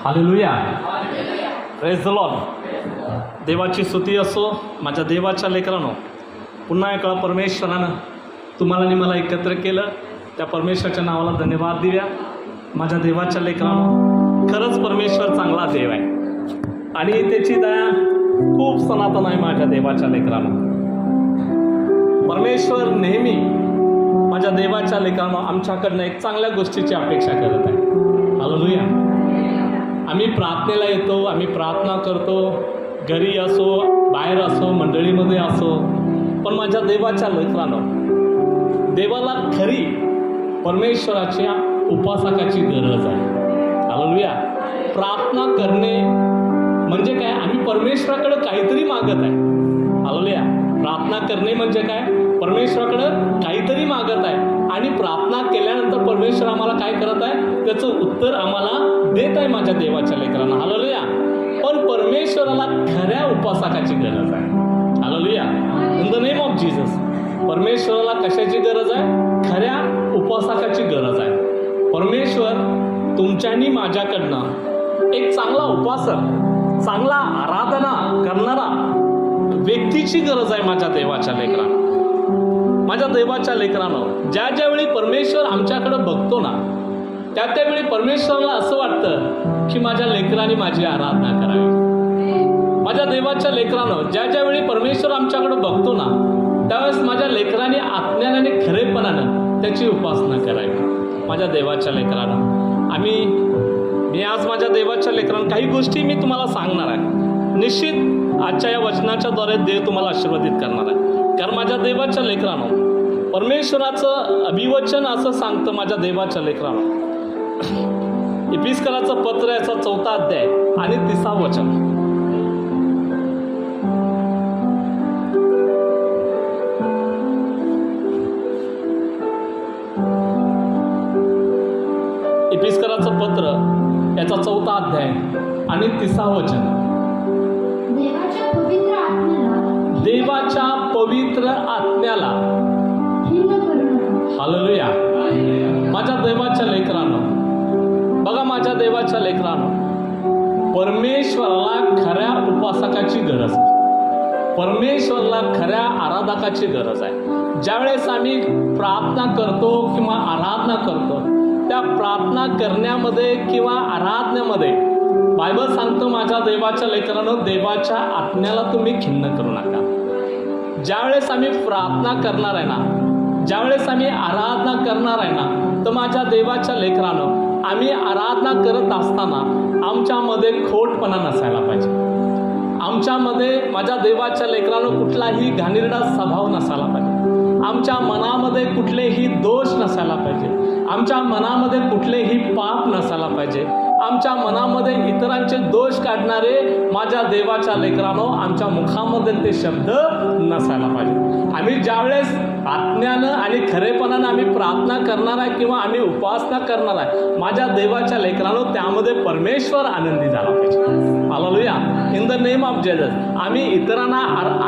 Hallelujah, praise the Lord. देवाची स्तुती असो. माझ्या देवाच्या लेकरांनो, पुन्हा एक वेळा परमेश्वरानं तुम्हाला आणि मला एकत्र केलं. त्या परमेश्वराच्या नावाला धन्यवाद देऊया. माझ्या देवाच्या लेकरांनो, खरंच परमेश्वर चांगला देव आहे आणि त्याची दया खूप सनातन आहे. माझ्या देवाच्या लेकरांनो, परमेश्वर नेहमी माझ्या देवाच्या लेकरांनो आमच्याकडनं एक चांगल्या गोष्टीची अपेक्षा करत आहे. हालेलुया. आम्ही प्रार्थनेला येतो, आम्ही प्रार्थना करतो, घरी असो, बाहेर असो, मंडळीमध्ये असो, पण माझ्या देवाच्या लेकरांनो, देवाला खरी परमेश्वराच्या उपासकाची गरज आहे. हालेलुया. प्रार्थना करणे म्हणजे काय? आम्ही परमेश्वराकडे काहीतरी मागत आहे. हालेलुया. प्रार्थना करणे म्हणजे काय? परमेश्वराकडं काहीतरी मागत आहे आणि प्रार्थना केल्यानंतर परमेश्वर आम्हाला काय करत आहे? त्याचं उत्तर आम्हाला देत आहे माझ्या देवाच्या लेकरांना. हालेलुया. पण परमेश्वराला खऱ्या उपासकाची गरज आहे. Hallelujah. In the name of Jesus. परमेश्वराला कशाची गरज आहे? खऱ्या उपासकाची गरज आहे. परमेश्वर तुमच्यानी माझ्याकडनं एक चांगला उपासक, चांगला आराधना करणारा व्यक्तीची गरज आहे माझ्या देवाच्या लेकरांना. माझ्या देवाच्या लेकरांनो, ज्यावेळी परमेश्वर आमच्याकडे बघतो ना, त्यावेळी परमेश्वराला असं वाटतं की माझ्या लेकरांनी माझी आराधना करावी. माझ्या देवाच्या लेकरांनो, ज्यावेळी परमेश्वर आमच्याकडे बघतो ना, त्यावेळेस माझ्या लेकरांनी आत्म्याने आणि खरेपणानं त्याची उपासना करावी. माझ्या देवाच्या लेकरांनो, मी आज माझ्या देवाच्या लेकरांना काही गोष्टी मी तुम्हाला सांगणार आहे. निश्चित आजच्या या वचनाच्याद्वारे देव तुम्हाला आशीर्वादित करणार आहे. कारण माझ्या देवाच्या लेकरांनो, परमेश्वराचं अभिवचन असं सांगतं माझ्या देवाच्या लेकरांनो. इफिसकराचं पत्र याचा 4 अध्याय आणि 30 वचन. इफिसकराचं पत्र याचा 4 अध्याय आणि 30 वचन. देवाच्या पवित्र आत्म्याला हालेलुया. माझ्या देवाच्या लेकरांनो, बघा माझ्या देवाच्या लेकरांनो, परमेश्वराला खऱ्या उपासकाची गरज आहे. परमेश्वराला खऱ्या आराधकाची गरज आहे. ज्यावेळेस आम्ही प्रार्थना करतो किंवा आराधना करतो, त्या प्रार्थना करण्यामध्ये किंवा आराधनेमध्ये बायबल सांगतो माझ्या देवाच्या लेकरांनो, देवाच्या आत्म्याला तुम्ही खिन्न करू नका. ज्यावेळेस आम्ही प्रार्थना करणार आहे ना, ज्यावेळेस आम्ही आराधना करणार आहे ना, तर माझ्या देवाच्या लेकरांनो, आम्ही आराधना करत असताना आमच्यामध्ये खोटपणा नसायला पाहिजे. आमच्यामध्ये माझ्या देवाच्या लेकरांनो कुठलाही घाणेरडा स्वभाव नसायला पाहिजे. आमच्या मनामध्ये कुठलेही दोष नसायला पाहिजे. आमच्या मनामध्ये कुठलेही पाप नसायला पाहिजे. आमच्या मनामध्ये इतरांचे दोष काढणारे माझ्या देवाच्या लेकरांनो, आमच्या मुखामध्ये ते शब्द नसायला पाहिजे. आम्ही ज्यावेळेस आत्म्यानं आणि खरेपणानं आम्ही प्रार्थना करणार आहे किंवा आम्ही उपासना करणार आहे, माझ्या देवाच्या लेकरांनो, त्यामध्ये परमेश्वर आनंदी झाला पाहिजे. Hallelujah. In the name of Jesus. आम्ही इतरांना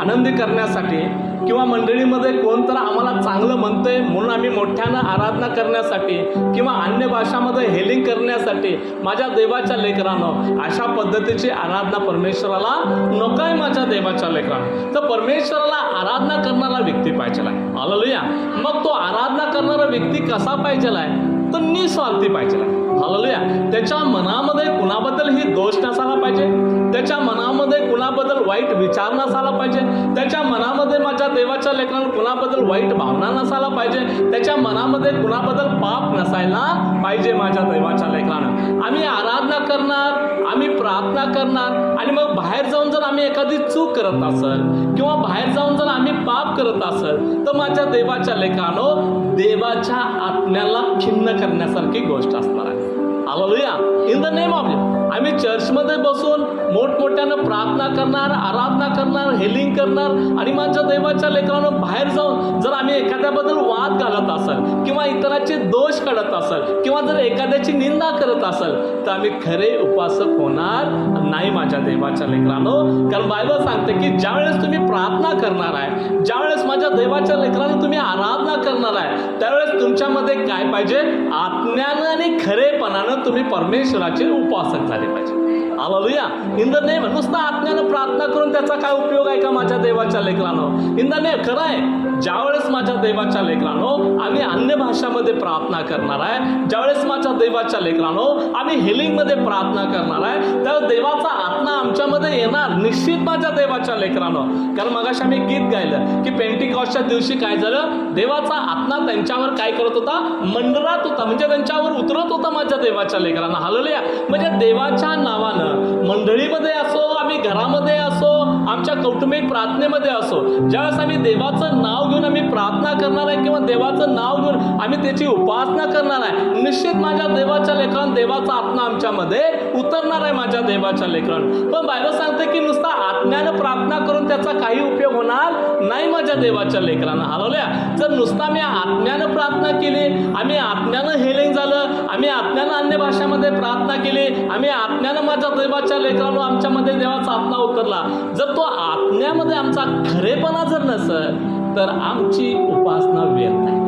आनंदी करण्यासाठी किंवा मंडळीमध्ये कोणतं आम्हाला चांगलं म्हणतंय म्हणून आम्ही मोठ्यानं आराधना करण्यासाठी किंवा अन्य भाषामध्ये हेलिंग करण्यासाठी माझ्या देवाच्या लेकरांनो, अशा पद्धतीची आराधना परमेश्वराला नको आहे. माझ्या देवाच्या लेकरांनो, तर परमेश्वराला आराधना करणारा व्यक्ती पाहिजे आहे. हालेलुया. मग तो आराधना करणारा व्यक्ती कसा पाहिजे आहे? तर निस्वार्थी पाहिजे आहे. हालेलुया. त्याच्या मनामध्ये कुणाबद्दलही दोष नसायला पाहिजे. त्याच्या मनामध्ये कुणाबद्दल वाईट विचार नसायला पाहिजे. त्याच्या मनामध्ये माझ्या देवाच्या लेकरांना कुणाबद्दल वाईट भावना नसायला पाहिजे. त्याच्या मनामध्ये कुणाबद्दल पाप नसायला पाहिजे. माझ्या देवाच्या लेकरांना, आम्ही आराधना करणार, आम्ही प्रार्थना करणार आणि मग बाहेर जाऊन जर आम्ही एखादी चूक करत असेल किंवा बाहेर जाऊन जर आम्ही पाप करत असेल, तर माझ्या देवाच्या लेकरांनो, देवाच्या आत्म्याला खिन्न करण्यासारखी गोष्ट असणार आहे. Hallelujah. In the name of Jesus. आम्ही चर्चमध्ये बसून मोठमोठ्यानं प्रार्थना करणार, आराधना करणार, हेलिंग करणार आणि माझ्या देवाच्या लेकरांनो, बाहेर जाऊन जर आम्ही एखाद्याबद्दल वाद घालत असेल किंवा इतरांचे दोष काढत असेल किंवा जर एखाद्याची निंदा करत असेल, तर आम्ही खरे उपासक होणार नाही माझ्या देवाच्या लेकरांनो. कारण बायबल सांगते की ज्यावेळेस तुम्ही प्रार्थना करणार आहे, ज्यावेळेस माझ्या देवाच्या लेकरांनो तुम्ही आराधना करणार आहे, त्यावेळेस तुमच्यामध्ये काय पाहिजे? आत्म्यानं आणि खरेपणानं तुम्ही परमेश्वराचे उपासक झाले झाली पाहिजे. हालेलुया. In the name. नुसतं आत्म्यानं प्रार्थना करून त्याचा काय उपयोग आहे का माझ्या देवाच्या लेकरांनो? In the name. खरं आहे, ज्यावेळेस माझ्या देवाच्या लेकरांनो आम्ही अन्य भाषामध्ये प्रार्थना करणार आहे, ज्यावेळेस माझ्या देवाच्या लेकरांनो आम्ही हिलिंगमध्ये प्रार्थना करणार आहे, त्यावेळेस देवाचा आत्मा आमच्यामध्ये येणार निश्चित माझ्या देवाच्या लेकरांनो. कारण मगाशी आम्ही गीत गायलं की पेंटिकॉस्टच्या दिवशी काय झालं, देवाचा आत्मा त्यांच्यावर काय करत होता, मंडरात होता, म्हणजे त्यांच्यावर उतरत होता माझ्या देवाच्या लेकरांना. हालेलुया. म्हणजे देवाच्या नावानं मंडळीमध्ये असो, आम्ही घरामध्ये असो, आमच्या कौटुंबिक प्रार्थनेमध्ये असो, ज्यावेळेस आम्ही देवाचं नाव घेऊन आम्ही प्रार्थना करणार आहे किंवा देवाचं नाव घेऊन आम्ही त्याची उपासना करणार आहे, निश्चित माझ्या देवाच्या लेकरांना देवाचा आत्मा आमच्यामध्ये उतरणार आहे माझ्या देवाच्या लेकरांना. पण बायबल सांगते की नुसता आत्म्यानं प्रार्थना करून त्याचा काही उपयोग होणार नाही माझ्या देवाच्या लेकरांना. हालेलुया. जर नुसता मी आत्म्यानं प्रार्थना केली, आम्ही आत्म्यानं हेलिंग झालं, आम्ही आत्म्यानं अन्य भाषामध्ये प्रार्थना केली, आम्ही आत्म्यानं माझ्या देवाच्या लेकरांना आमच्यामध्ये देवाचा आत्मा उतरला, जर तो आत्म्यामध्ये आमचा खरेपणा जर नसेल तर आमची उपासना व्यर्थ आहे.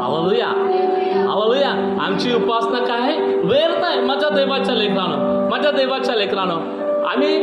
हालेलुया. हालेलुया. आमची उपासना काय आहे? व्यर्थ आहे माझ्या देवाच्या लेकरांनो. माझ्या देवाच्या लेकरांनो आम्ही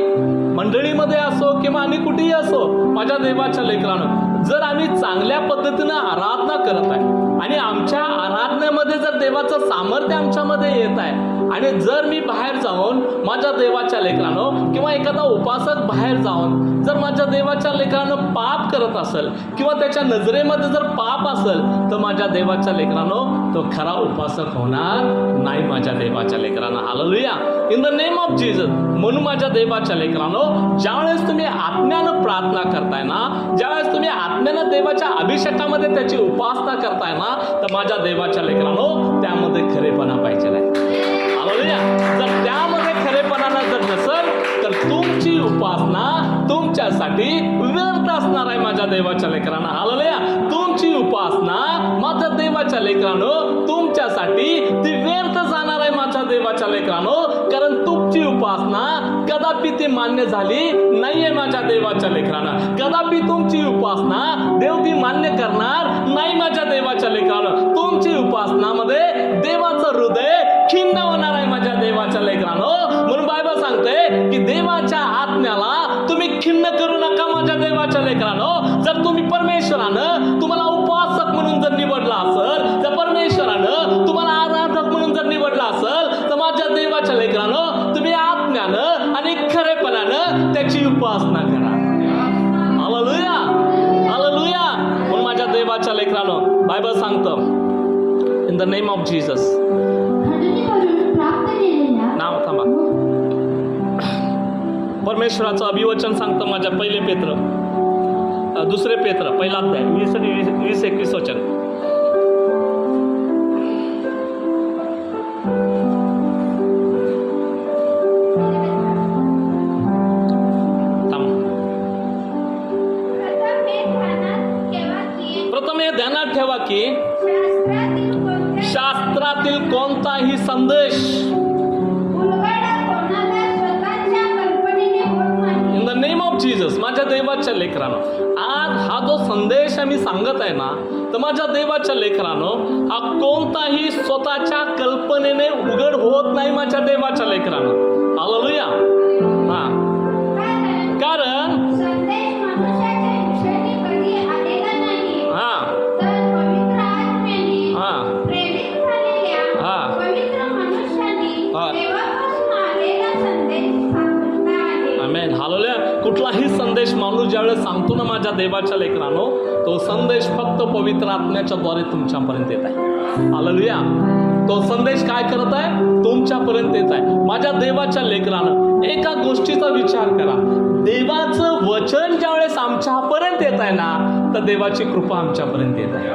मंडळीमध्ये असो किंवा आम्ही कुठेही असो, माझ्या देवाच्या लेकरांनो जर आम्ही चांगल्या पद्धतीनं आराधना करत आहे आणि आमच्या आराधनेमध्ये जर देवाचं सामर्थ्य आमच्यामध्ये येत आहे, आणि जर मी बाहेर जाऊन माझ्या देवाच्या लेकरांनो किंवा एखादा उपासक बाहेर जाऊन जर माझ्या देवाच्या लेकरांनो पाप करत असेल किंवा त्याच्या नजरेमध्ये जर पाप असेल, तर माझ्या देवाच्या लेकरांनो तो खरा उपासक होणार नाही माझ्या देवाच्या लेकरांना. Hallelujah. In the name of Jesus. म्हणून माझ्या देवाच्या लेकरांनो ज्यावेळेस तुम्ही आत्म्यानं प्रार्थना करताय ना, ज्यावेळेस तुम्ही आत्म्यानं देवाच्या अभिषेकामध्ये त्याची उपासना करताय ना, तर माझ्या देवाच्या लेकरांनो त्यामध्ये खरेपणा पाहिजे आहे. हालेलुया. जर त्यामध्ये खरेपणानं जर नसेल तर तुमची उपासना तुमच्यासाठी व्यर्थ असणार आहे माझ्या देवाच्या लेकरांना. हालेलुया. तुमची उपासना माझ्या देवाच्या लेकरांनो तुमच्यासाठी ती व्यर्थ जाणार आहे माझ्या देवाच्या लेकरांनो. कारण तुमची उपासना कदापि ती मान्य झाली नाहीये माझ्या देवाच्या लेकरांना. कदापि तुमची उपासना देव ती मान्य करणार नाही माझ्या देवाच्या लेकरांना. तुमची उपासनामध्ये देवाचं हृदय खिन्न होणार आहे माझ्या देवाच्या लेकरांनो. म्हणून बायबल सांगते की देवाच्या आत्म्याला तुम्ही खिन्न करू नका माझ्या देवाच्या लेकरांनो. जर तुम्ही परमेश्वरानं तुम्हाला उपासक म्हणून जर निवडला असेल, तर परमेश्वरानं तुम्हाला आराधक म्हणून जर निवडला असेल, तर माझ्या देवाच्या लेकरांनो तुम्ही आत्म्यानं आणि खरेपणानं त्याची उपासना करा. हालेलुया. हालेलुया. म्हणून माझ्या देवाच्या लेकरांनो बायबल सांगतं in the name of Jesus. नाव थांबा. परमेश्वराचं अभिवचन सांगतं माझ्या पहिले पेत्र, दुसरे पेत्र, पहिला अध्याय 20-21 वचन. प्रथम हे ध्यानात ठेवा की शास्त्रातील कोणताही संदेश in the name of Jesus. माझ्या देवाच्या लेकरांनो आज हा जो संदेश आम्ही सांगत आहे ना, तर माझ्या देवाच्या लेकरांनो हा कोणताही स्वतःच्या कल्पनेने उघड होत नाही माझ्या देवाच्या लेकरांनो. हालेलुया. हा. कारण कुठलाही संदेश माणूस ज्यावेळेस सांगतो ना माझ्या देवाच्या लेकरांनो, तो संदेश फक्त पवित्र आत्म्याच्या द्वारे तुमच्यापर्यंत येत आहे. हालेलुया. तो संदेश काय करत आहे? तुमच्यापर्यंत येत आहे. माझ्या देवाच्या लेकरानं एका गोष्टीचा विचार करा, देवाचं वचन ज्यावेळेस आमच्यापर्यंत येत आहे ना, तर देवाची कृपा आमच्यापर्यंत येत आहे.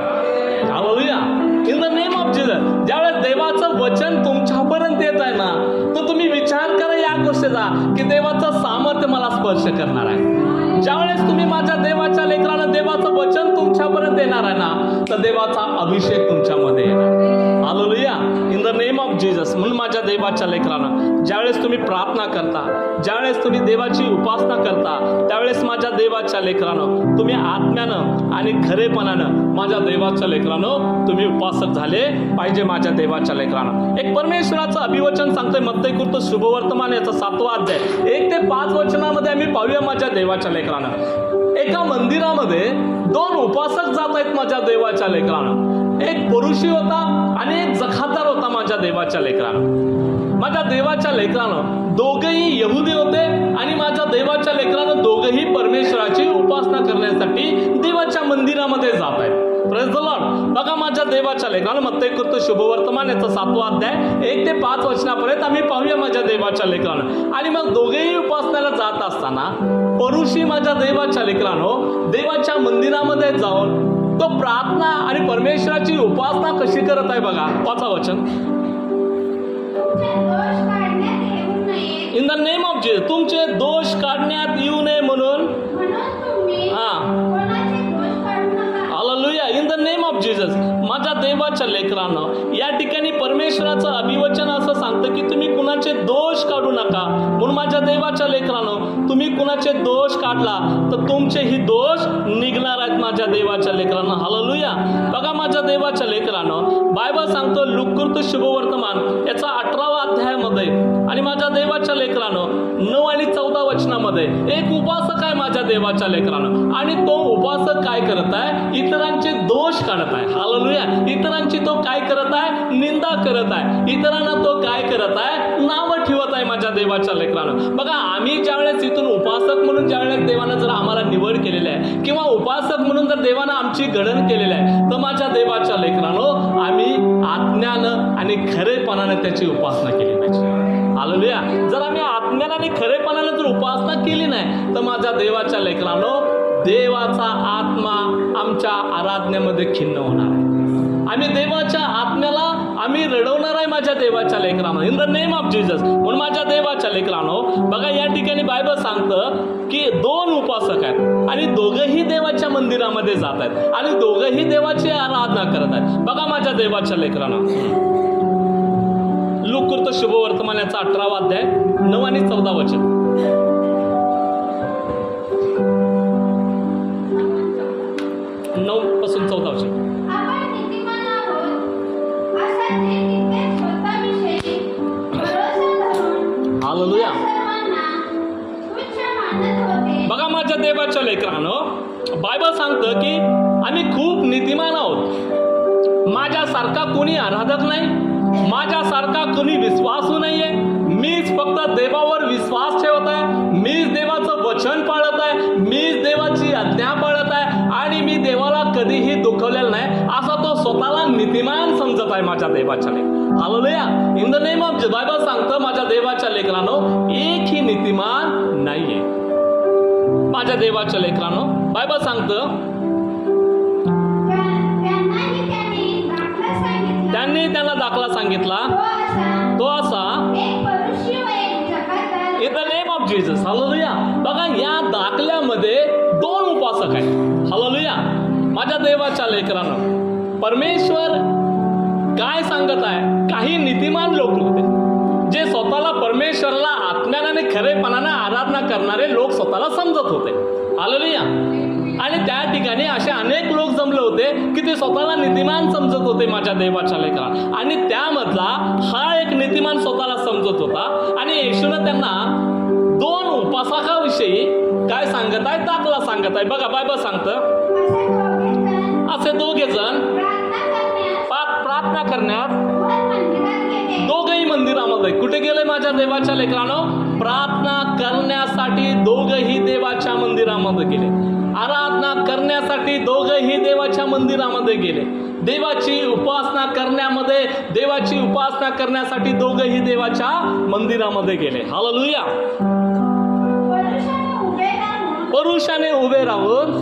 Hallelujah. In the name of Jesus. ज्यावेळेस देवाचं वचन तुमच्यापर्यंत येत आहे ना, तर तुम्ही विचार करा या गोष्टीचा की देवाचं सामर्थ्य मला स्पर्श करणार आहे. ज्यावेळेस तुम्ही माझ्या देवाच्या लेकरांना देवाचं वचन तुमच्यापर्यंत येणार आहे ना, तर देवाचा अभिषेक तुमच्यामध्ये येणार. Hallelujah. In the name of Jesus. म्हणून माझ्या देवाच्या लेकरांना ज्यावेळेस तुम्ही प्रार्थना करता, ज्यावेळेस तुम्ही देवाची उपासना करता त्यावेळेस माझ्या देवाच्या लेकरानं तुम्ही आत्म्यानं आणि खरेपणानं माझ्या देवाच्या लेकरानं तुम्ही उपासक झाले पाहिजे. माझ्या देवाच्या लेकरानं एक परमेश्वराचं अभिवचन सांगतोय मत्तेकृत शुभवर्तमान याचा 7वा अध्याय 1 ते 5 वचनामध्ये आम्ही पाहूया माझ्या देवाच्या लेकरानं. एका मंदिरामध्ये 2 उपासक जात आहेत माझ्या देवाच्या लेकरानं. एक पुरुषी होता आणि एक जखादार होता माझ्या देवाच्या लेकरानं. माझ्या देवाच्या लेकरानं दोघेही यहुदी होते आणि माझ्या देवाच्या लेकरानं दोघेही परमेश्वराची उपासना करण्यासाठी देवाच्या मंदिरामध्ये जात आहेत. Praise the Lord. बघा माझ्या देवाच्या लेकरानं मत्तेकृत शुभवर्तमान याचा 7वा अध्याय 1 ते 5 वचनापर्यंत आम्ही पाहूया माझ्या देवाच्या लेकरानं. आणि मग दोघेही उपासनाला जात असताना परुषी माझ्या देवाच्या लेकरानं देवाच्या मंदिरामध्ये जाऊन तो प्रार्थना आणि परमेश्वराची उपासना कशी करत आहे बघा. 5वा वचन. In the name of Jesus. तुमचे दोष काढण्यात येऊ नये म्हणून hallelujah. In the name of Jesus. माझ्या देवाच्या लेकरानं या ठिकाणी परमेश्वराचं अभिवचन असं सांगतं की तुम्ही कुणाचे दोष काढू नका. म्हणून माझ्या देवाच्या लेकरानं तुम्ही कुणाचे दोष काढला तर तुमचेही दोष निघणार आहेत माझ्या देवाच्या लेकरानं. हालेलुया. बघा माझ्या देवाच्या लेकरानं बायबल सांगतो लुककृत शुभवर्तमान याचा 18वा अध्यायामध्ये आणि माझ्या देवाच्या लेकरानं 9 आणि 14 वचनामध्ये एक उपासक आहे माझ्या देवाच्या लेकरानं आणि तो उपासक काय करत आहे? इतरांचे दोष काढत आहे. हालेलुया. इतरांची तो काय करत आहे? निंदा करत आहे. इतरांना तो काय करत आहे? नावं ठेवत आहे माझ्या देवाच्या लेकरानं. बघा आम्ही ज्यावेळेस इथून उपासक म्हणून ज्यावेळेस देवानं जर आम्हाला निवड केलेली आहे किंवा उपासक म्हणून जर देवानं आमची गणन केलेली आहे तर माझ्या देवाच्या लेकरानं आम्ही आज्ञानं आणि खरेपणानं त्याची उपासना केली पाहिजे. हालेलुया. जर आम्ही आत्म्यानं आणि खरेपणानं जर उपासना केली नाही तर माझ्या देवाच्या लेकरानं देवाचा आत्मा आमच्या आराधनेमध्ये खिन्न होणार आहे. आम्ही देवाच्या आत्म्याला आम्ही रडवणार आहे माझ्या देवाच्या लेकरानं. In the name of Jesus. म्हणून माझ्या देवाच्या लेकरानं बघा या ठिकाणी बायबल सांगतं की 2 उपासक आहेत आणि दोघंही देवाच्या मंदिरामध्ये जात आहेत आणि दोघंही देवाची आराधना करत आहेत. बघा माझ्या देवाच्या लेकरानं लुककृत शुभवर्तमान याचा 18वा अध्याय 9 आणि 14 वचन. 9 पासून 14 वचन. हालेलुया. बघा माझ्या देवाच्या लेकरानं बायबल सांगतं की आम्ही खूप नीतिमान आहोत. माझ्यासारखा कोणी आराधक नाही, माझ्यासारखा कोणी विश्वासू नाहीये. मीच फक्त देवावर विश्वास ठेवत आहे, मीच देवाचं वचन पाळत आहे, मीच देवाची आज्ञा पाळत आहे आणि मी देवाला कधीही दुखवलेलं नाही असा तो स्वतःला नीतिमान समजत आहे माझ्या देवाच्या लेकरानं. Hallelujah. In the name of Jesus. Bible सांगतं माझ्या देवाच्या लेकरानं एकही नीतिमान नाहीये. माझ्या देवाच्या लेकरानं बायबल सांगतं त्यांनी त्यांना दाखला सांगितला तो असा in the name of Jesus. Hallelujah. बघा या दाखल्यामध्ये 2 उपासक आहेत. हालेलुया. माझ्या देवाच्या लेकरानं परमेश्वर काय सांगत आहे? काही नीतिमान लोक होते जे स्वतःला परमेश्वराला आत्म्यानं आणि खरेपणानं आराधना करणारे लोक स्वतःला समजत होते. हालेलुया. आणि त्या ठिकाणी असे अनेक लोक जमले होते की ते स्वतःला नीतिमान समजत होते माझ्या देवाच्या लेकरानं. आणि त्यामधला हा एक नीतिमान स्वतःला समजत होता आणि येशूनं त्यांना 2 उपासकाविषयी काय सांगत आहे? दाखला सांगत आहे. बघा बायबल सांगतं असे 2 जण प्रार्थना करण्यात दोघंही मंदिरामध्ये कुठे गेले माझ्या देवाच्या लेकरानं? प्रार्थना करण्यासाठी दोघंही देवाच्या मंदिरामध्ये गेले. आराधना करण्यासाठी दोघंही देवाच्या मंदिरामध्ये गेले. देवाची उपासना करण्यासाठी दोघंही देवाच्या मंदिरामध्ये गेले. हालेलुया. पुरुषाने उभे राहून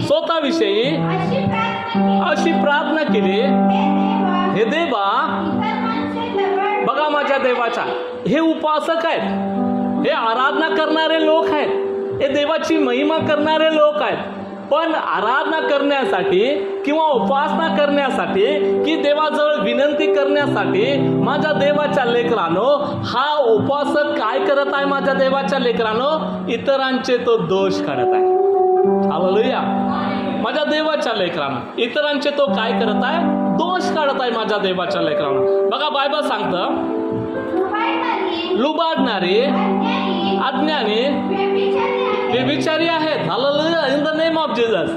स्वतःविषयी अशी प्रार्थना केली, हे देवा. बघा माझ्या देवाच्या हे उपासक आहेत, हे आराधना करणारे लोक आहेत, हे देवाची महिमा करणारे लोक आहेत. पण आराधना करण्यासाठी किंवा उपासना करण्यासाठी की देवाजवळ विनंती करण्यासाठी माझ्या देवाच्या लेकरानो, हा उपासक काय करत आहे? माझ्या देवाच्या लेकरानो, इतरांचे तो दोष काढत आहे. हालेलुया. माझ्या देवाच्या लेकरानं इतरांचे तो काय करत आहे? दोष काढत आहे माझ्या देवाच्या लेकरानं. बघा बायबल सांगतं, लुबाडणारे, अज्ञानी, व्यभिचारी आहेत. Hallelujah. In the name of Jesus.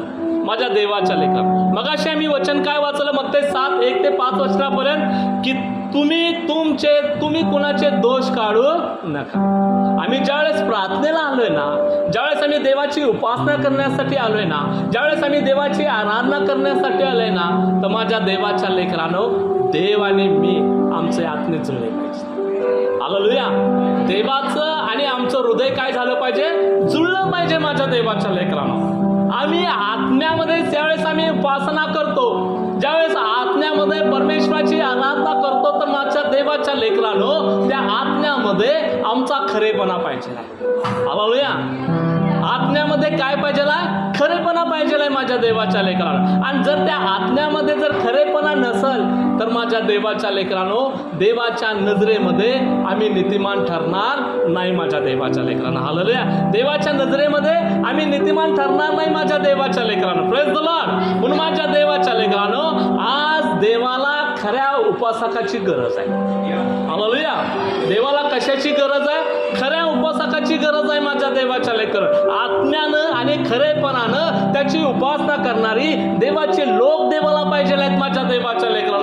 माझ्या देवाच्या लेकरानं. मगाशी आम्ही वचन काय वाचलं? मत्ती 7:1-5 वचनापर्यंत की तुम्ही कुणाचे दोष काढू नका. आम्ही ज्यावेळेस प्रार्थनेला आलोय ना, ज्यावेळेस आम्ही देवाची उपासना करण्यासाठी आलोय ना, ज्यावेळेस आम्ही देवाची आराधना करण्यासाठी आलोय ना, तर माझ्या देवाच्या लेकरानो, देव आणि मी आमचे आत्मे जुळले पाहिजे. हालेलुया. देवाचं आणि आमचं हृदय काय झालं पाहिजे? जुळलं पाहिजे माझ्या देवाच्या लेकरानो. आम्ही आत्म्यामध्ये ज्यावेळेस आम्ही उपासना करतो, ज्यावेळेस आत्म्यामध्ये परमेश्वराची आराधना करतो, तर माझ्या देवाच्या लेकरानो, त्या आत्म्यामध्ये आमचा खरेपणा पाहिजे. हालेलुया. आत्म्यामध्ये काय पाहिजे? खरेपणा पाहिजे माझ्या देवाच्या लेकरांनो. आणि जर त्या आत्म्यामध्ये जर खरेपणा नसेल, तर माझ्या देवाच्या लेकरांनो, देवाच्या नजरेमध्ये आम्ही नीतिमान ठरणार नाही माझ्या देवाच्या लेकरांना. हालेलुया. देवाच्या नजरेमध्ये आम्ही नीतिमान ठरणार नाही माझ्या देवाच्या लेकरांनो. Praise the Lord. म्हणून माझ्या देवाच्या लेकरांनो, आज देवाला खऱ्या उपासकाची गरज आहे. हालेलुया. देवाला कशाची गरज आहे? खऱ्या उपासकाची गरज आहे माझ्या देवाच्या लेकर. आत्म्यानं आणि खरेपणानं त्याची उपासना करणारी देवाचे लोक देवाला पाहिजे आहेत माझ्या देवाच्या लेकरांनो.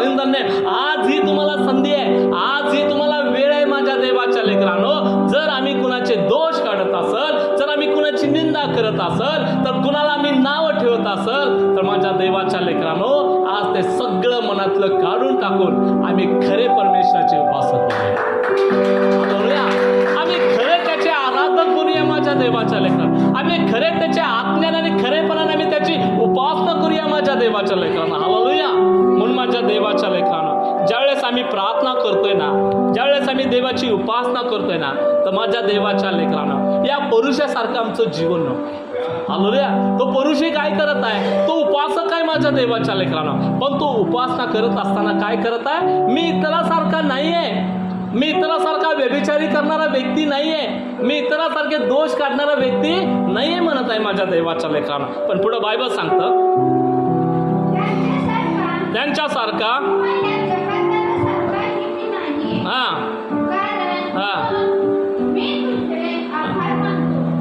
आज ही तुम्हाला संधी आहे, आज ही तुम्हाला वेळ आहे माझ्या देवाच्या लेकरांनो. जर आम्ही कुणाचे दोष काढत असल, जर आम्ही कुणाची निंदा करत असल, तर कुणाला आम्ही नाव ठेवत असल, तर माझ्या देवाच्या लेकरांनो, आज ते सगळं मनातलं काढून टाकून आम्ही खरे परमेश्वराचे उपासक करूया. आम्ही खरे त्याचे आराधक करूया माझ्या देवाच्या लेकरांना. आम्ही खरे त्याच्या आत्म्याने आणि खरेपणाने आम्ही त्याची उपासना करूया माझ्या देवाच्या लेकरांना. हालेलुया. म्हणून माझ्या देवाच्या लेकरांना, ज्यावेळेस आम्ही प्रार्थना करतोय ना, ज्यावेळेस आम्ही देवाची उपासना करतोय ना, तर माझ्या देवाच्या लेकरांना, या पुरुषासारखं आमचं जीवन नको. हालेलुया. तो पुरुषही काय करत आहे? तो उपासक आहे माझ्या देवाच्या लेकरांना. पण तो उपासना करत असताना काय करत आहे? मी इतरासारखा नाही आहे, मी इतरासारखा व्यभिचारी करणारा व्यक्ती नाहीये, मी इतरासारखे दोष काढणारा व्यक्ती नाहीये म्हणत आहे माझ्या देवाच्या लेकरांना. पण पुढे बायबल सांगतं, त्यांच्यासारखा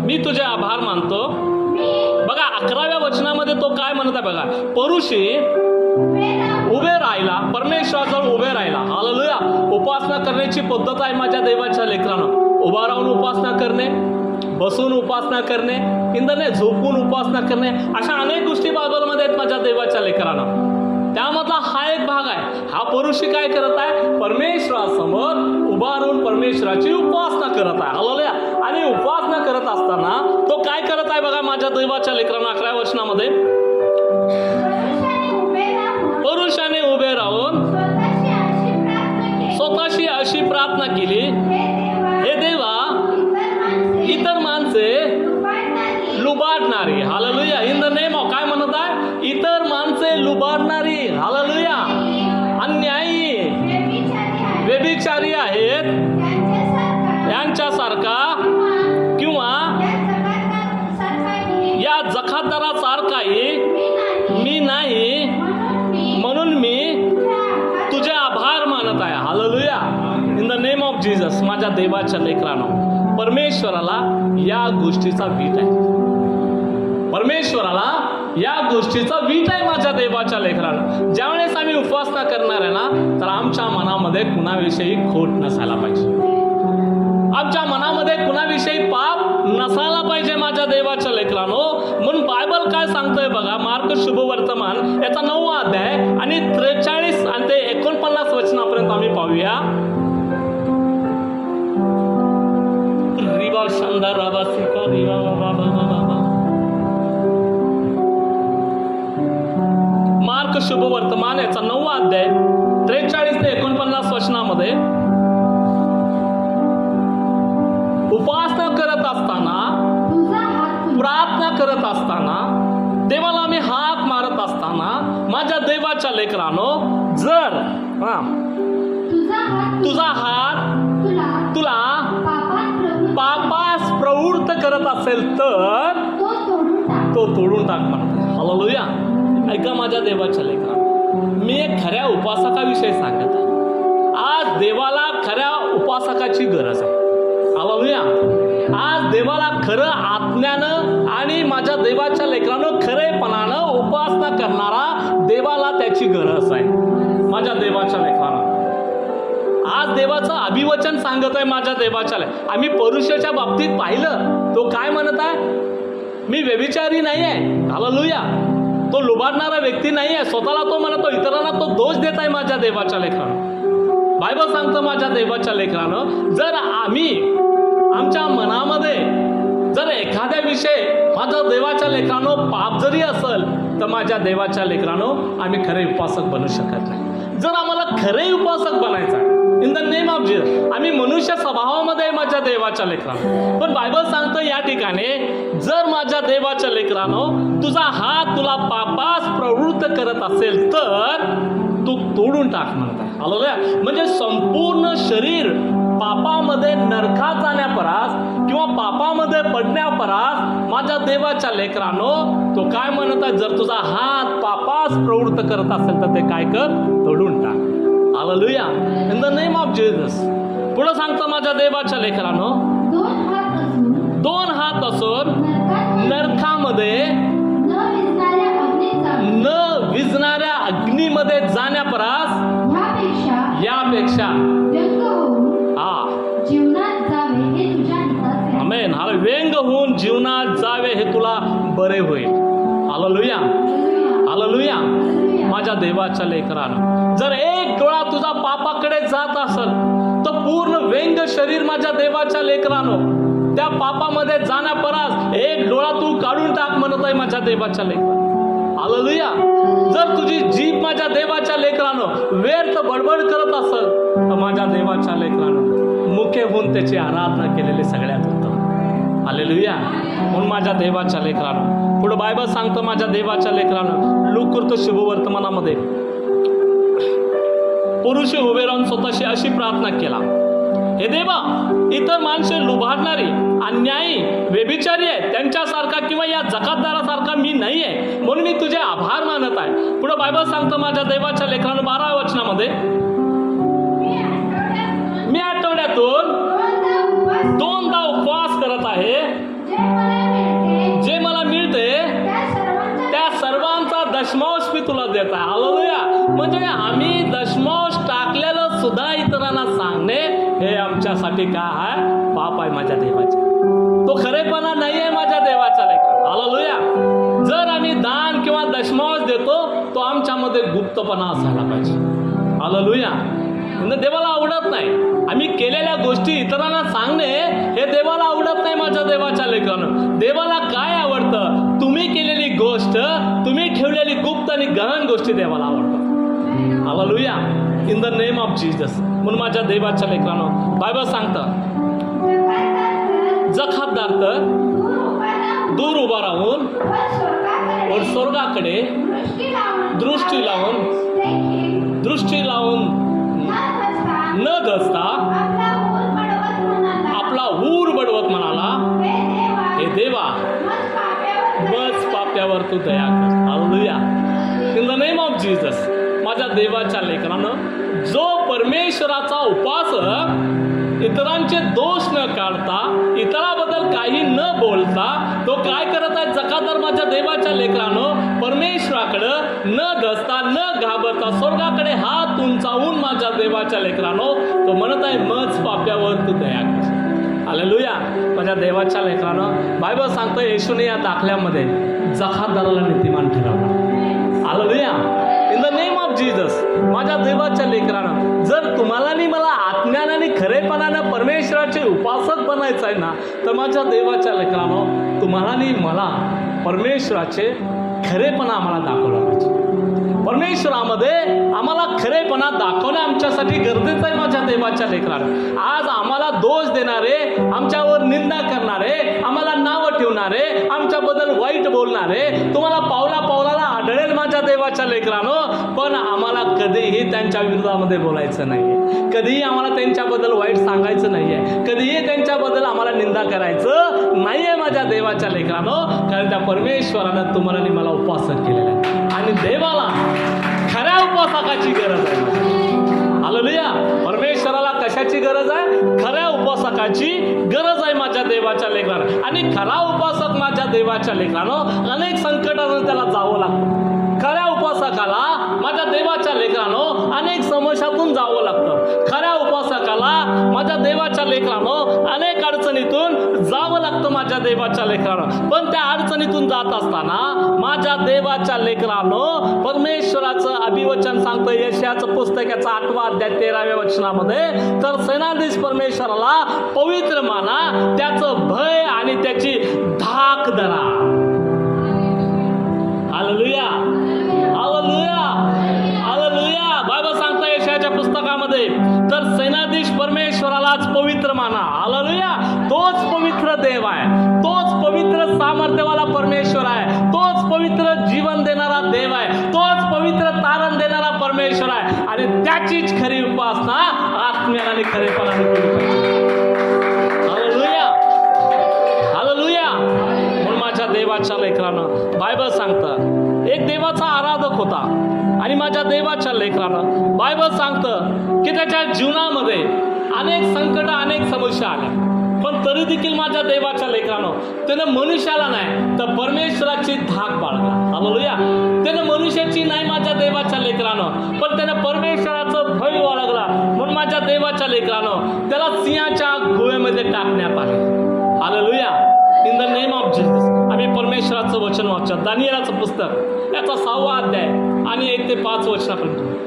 मी तुझे आभार मानतो. बघा 11व्या वचनामध्ये तो काय म्हणत आहे बघा, परुषी उभे राहिला, परमेश्वराजवळ उभे राहिला. हालेलुया. उपासना करण्याची पद्धत आहे माझ्या देवाच्या लेकरांना. उभा राहून उपासना करणे, बसून उपासना करणे, इंद्रने झोपून उपासना करणे, अशा अनेक गोष्टी बायबलमध्ये आहेत माझ्या देवाच्या लेकरांना. त्यामधला हा एक भाग आहे. हा पुरुषी काय करत आहे? परमेश्वरासमोर उभा राहून परमेश्वराची उपासना करत आहे. हालेलुया. आणि उपासना करत असताना तो काय करत आहे बघा माझ्या देवाच्या लेकरांना. 11व्या वचनामध्ये, पुरुषाने उभे राहून स्वतःशी अशी प्रार्थना केली, हे देवा, इतर माणसे लुबाडणारी. Hallelujah. In the name of, काय म्हणत आहे? इतर माणसे लुबाडणारी. हालेलुया. अन्यायी, व्यभिचारी आहेत, यांच्यासारखा किंवा या जखातदारासारखाही मी नाही, म्हणून मी तुझे आभार मानत आहे. Hallelujah. In the name of Jesus. माझ्या देवाच्या लेकरांनो, परमेश्वराला या गोष्टीचा वीट आहे. परमेश्वराला या गोष्टीचा वीट आहे माझ्या देवाच्या लेकरांना. ज्यावेळेस आम्ही उपासना करणार आहे ना, तर आमच्या मनामध्ये कुणाविषयी खोट नसायला पाहिजे, आमच्या मनामध्ये कुणाविषयी पाप नसायला पाहिजे माझ्या देवाच्या लेकरांनो. म्हणून बायबल काय सांगतोय बघा, मार्क शुभवर्तमान याचा 9वा अध्याय आणि 43 आणि ते 49 वचनापर्यंत आम्ही पाहूया. रिवा शानदार राबा सिका रिवा बाबा बाबा. मार्क शुभवर्तमान याचा 9वा अध्याय 43 ते 49 वचनामध्ये, उपासना करत असताना, प्रार्थना करत असताना, देवा लेकरानो, जर तुझा हात तुला पापास प्रवृत्त करत असेल तर तो तोडून टाक म्हणतो. हालेलुया. ऐका माझ्या देवाच्या लेकरानो, मी एक खऱ्या उपासकाविषयी सांगत आहे. आज देवाला खऱ्या उपासकाची गरज आहे. हालेलुया. आज देवाला खरं आत्म्यानं आणि माझ्या देवाच्या लेकरानं खरेपणानं उपासना करणारा देवाला त्याची गरज आहे. माझ्या देवाच्या लेकरानं आज देवाचं अभिवचन सांगत आहे. माझ्या देवाच्या आम्ही पुरुषाच्या बाबतीत पाहिलं, तो काय म्हणत आहे, मी व्यभिचारी नाही आहे. हालेलुया. तो लुबाडणारा व्यक्ती नाही आहे. स्वतःला तो म्हणतो, इतरांना तो दोष देत आहे. माझ्या देवाच्या लेकरानं बायबल सांगतं, माझ्या देवाच्या लेकरानं, जर आम्ही आमच्या मनामध्ये जर एखाद्या विषय माझ्या देवाच्या लेकरानं पाप जरी असेल तर माझ्या देवाच्या लेकरानं आम्ही खरे उपासक बनू शकत नाही. जर आम्हाला खरे उपासक बनायचं आहे in the name of Jesus, आम्ही मनुष्य स्वभावामध्ये माझ्या देवाच्या लेकरानं, पण बायबल सांगतं या ठिकाणी, जर माझ्या देवाच्या लेकरानं तुझा हात तुला पापास प्रवृत्त करत असेल तर तू तोडून टाक म्हणत आहे. हालेलुया. म्हणजे संपूर्ण शरीर पापामध्ये नरकात जाण्यापरास किंवा पापामध्ये पडण्यापरास माझ्या देवाच्या लेकरानो तो काय म्हणत आहे, जर तुझा हात पापास प्रवृत्त करत असेल तर ते काय कर, तोडून टाक. Hallelujah. In the name of Jesus. पुढे सांगतं माझ्या देवाच्या लेकरानो, दोन हात असून नरकामध्ये न विझणाऱ्या अग्नीमध्ये जाण्यापरास यापेक्षा आमेन. हा व्यंग होऊन जीवनात जावे हे तुला बरे होईल. हालेलुया. हालेलुया. माझ्या देवाच्या लेकरानं, जर एक डोळा तुझा पापाकडे जात असेल तर पूर्ण व्यंग शरीर माझ्या देवाच्या लेकरानं त्या पापामध्ये जाण्यापरास एक डोळा तू काढून टाक म्हणत आहे माझ्या देवाच्या लेकरानं. हालेलुया. जर तुझी जीभ माझ्या देवाच्या लेकरानं व्यर्थ बडबड करत असेल तर माझ्या देवाच्या लेकरानं मुखे होऊन त्याची आराधना केलेली सगळ्यात उत्तम. हालेलुया. म्हणून माझ्या देवाच्या लेकरानं पुढे बायबल सांगतं, माझ्या देवाच्या लेकरानं लुकृत शुभवर्तमानामध्ये पुरुष उभे राहून स्वतःशी अशी प्रार्थना केला, हे देवा, इतर माणसे लुबाडणारी, अन्यायी, व्यभिचारी आहे त्यांच्यासारखा किंवा या जकातदारासारखा मी नाही आहे, म्हणून मी तुझे आभार मानत आहे. पुढे बायबल सांगतं माझ्या देवाच्या लेकरानं 12व्या वचनामध्ये, मी आठवड्यातून 2दा उपवास करत आहे, जे मला मिळते त्या सर्वांचा दशमांश मी तुला देत आहे. हालेलुया. म्हणजे आम्ही दशमांश टाकलेलं सुद्धा इतरांना सांगणे हे आमच्यासाठी काय आहे, पाप आहे माझ्या देवाचे. तो खरेपणा नाही आहे माझ्या देवाचा लेकरा. हालेलुया. जर आम्ही दान किंवा दशमांश देतो तो आमच्यामध्ये गुप्तपणा असायला पाहिजे. हालेलुया. देवाला आवडत नाही. आम्ही केलेल्या गोष्टी इतरांना सांगणे हे देवाला आवडत नाही माझ्या देवाच्या लेकरानं. देवाला काय आवडतं, तुम्ही केलेली गोष्ट, तुम्ही ठेवलेली गुप्त आणि गहन गोष्टी देवाला आवडतात. Hallelujah. In the name of Jesus. म्हणून माझ्या देवाच्या लेकरानं बायबल सांगतं, जकातदार तर दूर उभा राहून वर स्वर्गाकडे दृष्टी लावून न दसता आपला ऊर बडवत म्हणाला, हे देवा, बस पाप्यावर तू दया कर. Hallelujah. In the name of Jesus. माझ्या देवाच्या लेकरानं जो परमेश्वराचा उपासक इतरांचे दोष न काढता, इतराबद्दल काही न बोलता तो काय करत आहे, जकातदार माझ्या देवाच्या लेकरानं परमेश्वराकडं न दसता न घाबरता स्वर्गाकडे हात उंचावून माझ्या देवाच्या लेकरानं तो म्हणत आहे, मज पाप्यावर तू दया कर. हालेलुया. माझ्या देवाच्या लेकरानं बायबल सांगतं, येशूने या दाखल्यामध्ये जकातदाराला नीतिमान ठरवलं. Hallelujah. In the name of Jesus. माझ्या देवाच्या लेकरानं, जर तुम्हाला आणि मला आत्म्यानं आणि खरेपणानं परमेश्वराचे उपासक बनायचं आहे ना, तर माझ्या देवाच्या लेकरानं तुम्हाला आणि मला परमेश्वराचे खरेपणा आम्हाला दाखवला पाहिजे. परमेश्वरामध्ये आम्हाला खरेपणा दाखवणं आमच्यासाठी गरजेचं आहे माझ्या देवाच्या लेकरानं. आज आम्हाला दोष देणारे, आमच्यावर निंदा करणारे, आम्हाला नावं ठेवणारे, आमच्याबद्दल वाईट बोलणारे तुम्हाला पावला पावलाला आढळेल माझ्या माझ्या देवाच्या लेकरांनो, पण आम्हाला कधीही त्यांच्या विरोधामध्ये बोलायचं नाहीये, कधीही आम्हाला त्यांच्याबद्दल वाईट सांगायचं नाहीये, कधीही त्यांच्याबद्दल आम्हाला निंदा करायचं नाहीये माझ्या देवाच्या लेकरांनो. कारण त्या परमेश्वरानं तुम्हाला आणि मला उपासक केलेलं आहे आणि देवाला खऱ्या उपासकाची गरज आहे. हालेलुया. परमेश्वराला कशाची गरज आहे? खऱ्या उपासकाची गरज आहे माझ्या देवाच्या लेकरांना. आणि खरा उपासक माझ्या देवाच्या लेकरांनो अनेक संकटातून त्याला जावं लागतं. खऱ्या उपासकाला माझ्या देवाच्या लेकरांनो अनेक समस्यातून जावं लागतं. खऱ्या उपासकाला माझ्या देवाच्या लेकरांनो अनेक अडचणीतून जावं लागतं माझ्या देवाच्या लेकरांनो. पण त्या अडचणीतून जात असताना माझ्या देवाच्या लेकरांनो परमेश्वराचं अभिवचन सांगतं यशाचं पुस्तकाचा 8वा अध्याय 13व्या वचनामध्ये, तर सेनाधीश परमेश्वराला पवित्र माना, त्याचं भय आणि त्याची धाक धरा. Hallelujah, hallelujah, hallelujah. बायबल सांगतं यशाच्या पुस्तकामध्ये, तर सेनाधीश परमेश्वरालाच पवित्र माना. हालेलुया. तोच पवित्र देव आहे, तोच पवित्र सामर्थ्यवाला परमेश्वर आहे, तोच पवित्र जीवन देणारा देव आहे, तोच पवित्र तारण देणारा परमेश्वर आहे आणि त्याचीच खरी उपासना आत्म्याने आणि खरेपणाने केली पाहिजे. Hallelujah, hallelujah. म्हणून माझ्या देवाच्या लेकरानं बायबल सांगतं एक देवाचा आराधक होता आणि माझ्या देवाच्या लेकरानं बायबल सांगतं की त्याच्या जीवनामध्ये अनेक संकट अनेक समस्या आल्या, पण तरी देखील माझ्या देवाच्या लेकरानं त्यानं मनुष्याला नाही तर परमेश्वराची धाक बाळगला. हालेलुया. त्यानं मनुष्याची नाही माझ्या देवाच्या लेकरानं, पण त्यानं परमेश्वराचं भय बाळगला. म्हणून माझ्या देवाच्या लेकरानं त्याला सिंहाच्या गुहेमध्ये टाकण्यात आले. Hallelujah. In the name of Jesus. आम्ही परमेश्वराचं वचन वाचतो, दानिएलाचं पुस्तक याचा 6वा अध्याय आणि 1 ते 5 वचनापर्यंत.